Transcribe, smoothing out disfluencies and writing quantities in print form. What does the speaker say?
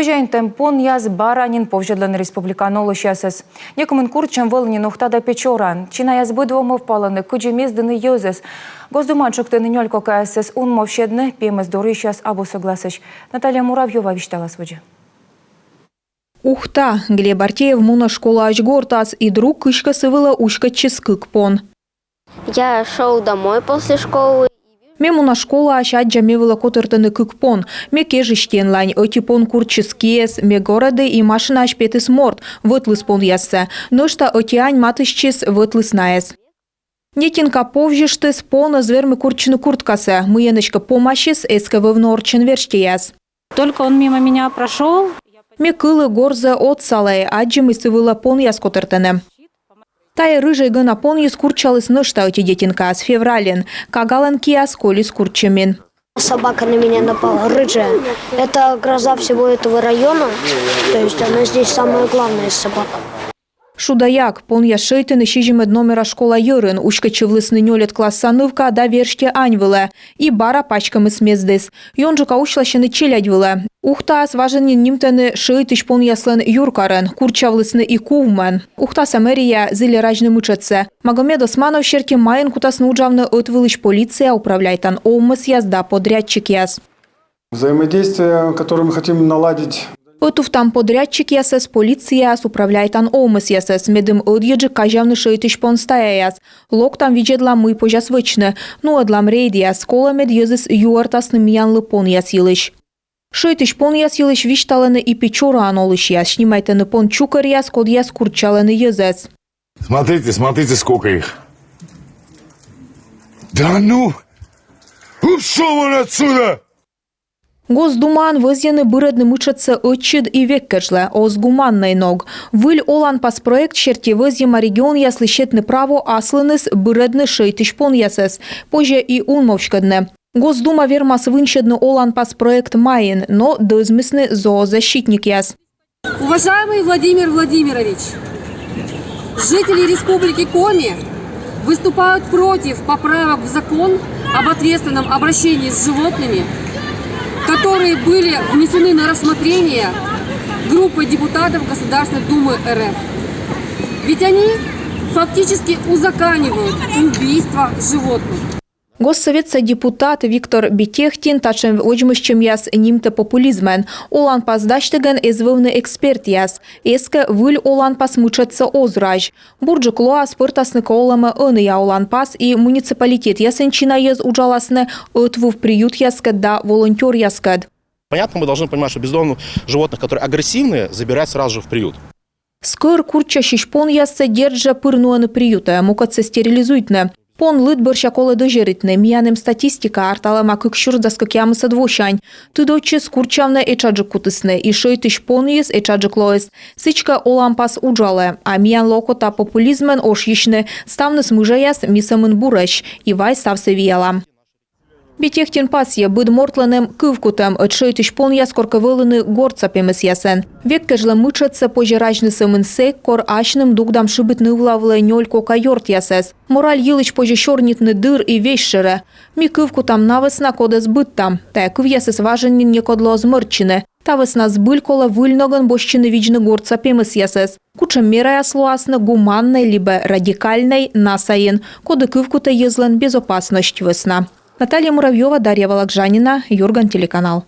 Пожайнтем пон яз баранин повжедлен республиканолу шасес. Некомен курчем волни нухтада печоран. Чина яз бидвомо впалене куджемездены йозес. Госдума чуктены нёлько КСС ун мовщедне пемес дорищас або согласыш. Наталья Муравьева виштала сводже. Ухта, Глеб Артеев муна школа Ачгортас и друг кышка сывыла ушка ческык пон. Я шел домой после школы. Мемуна школа ачат джамевыла котыртыны кыкпон. Ме кежиштен лань, отипон курческиес, ме городы и машина ашпетыс морд, вытлыс пон ясса. Ношта отиань матышчис вытлыс наес. Нетинка повжиштыс пона звермы курчины курткасы. Мыеночка помощис эска вывнорчен верштеяс. Только он мимо меня прошел. Ме кылы горза от салай, аджим и сывыла пон яс котыртыны. Тая рыжий гына пон яс курчалыс нышта оти детинка с феврален. Кагалан киас колис курчемин. Собака на меня напала, рыжая. Это гроза всего этого района. То есть она здесь самая главная собака. Шудаяк, пон я шейтын ищижимед номера школа йырын, ушка чывлысны нёлет классанывка да верште аньвыла, и бара пачкамы смездес. Йонжука ушлащаны челядьвыла. Ухтас важенин нимтаны шейтыш пон яслын юркарын, курчавлысны и кувман. Ухтас Америя зыли ражны мычатся. Магомед Османов шерти майын кутасны уджавны отвылыш полиция управляйтан оумыс язда подрядчик яс. Взаимодействие, которое мы хотим наладить. Отув там подрядчик ясес, полиция управляйтан оумыс ясес, медым одъеджи кажавны шейтыш пон стаяяс. Лок там виджедла мы пожас вычны, ну адлам рейдия, скола мед езыс юартасны миянлы пон яс йылыш. Шейтыш пон яс йылыш вишталыны и печора анолыш яс, шнимайтыны пон чукар яс, код яс курчалыны езес. Смотрите, смотрите, сколько их. Да ну! Ушел вон отсюда! Госдуман вызьяны бырыдны мычатся отчид и веккеджле, озгуманный ног. Выль олан пас проект черти вызьяма регион ясли щетны право аслыныс бырыдны шейтыш пон ясес, позже и унмовшкадне. Госдума вермас вынщедны олан пас проект майен, но дызмысны зоозащитник яс. Уважаемый Владимир Владимирович, жители Республики Коми выступают против поправок в закон об ответственном обращении с животными, которые были внесены на рассмотрение группой депутатов Государственной Думы РФ. Ведь они фактически узаконивают убийство животных. Госсоветса депутат Виктор Бетехтин тачем оджмыщем яс нимте популизмен. Олан пас даштеген эзвывны эксперт яс. Эске выль олан пас мычатся озраж. Бурджик лоа спыртасны коолама ыны я олан пас и муниципалитет ясенчина ез уджаласны отву в приют яскад да волонтер яскад. Понятно, мы должны понимать, что бездомных животных, которые агрессивные, забирать сразу же в приют. Скыр курча шишпон ясса держа пырнуаны приюта, мукатся стерилизуйтне. Пон лытбырща колы дожеритне, миянем статистика арталама кыкшур заскокямыса двошань. Тыдочи скурчавне эчаджик кутысне, и шейтыш пон ес эчаджик лоес. Сычка олампас уджале, а миян локота популизмен ошишне, ставны смыжа яс мисамын буращ, и вай ставсе вияла. Бетехтин пасье быд мортленем кывкутем, отшейтыш пон яс корковылыны горцапемес ясен. Веккежле мычатся пожиражны сымын сек, кор ашным дугдам шибытны влавле нёлько кайорт ясес. Мораль йылыч пожи шорнитны дыр и вещере. Ми кывкутам навесна кодес быттам, та кыв ясес важеннин некодло змырчыны. Та весна збылькола выльноган бощыны виджны горцапемес ясес. Кучем мера яслуасны гуманной либо радикальной насаин, коды кывкута езлен безопасность весна. Наталья Муравьева, Дарья Вологжанина, Юрган, телеканал.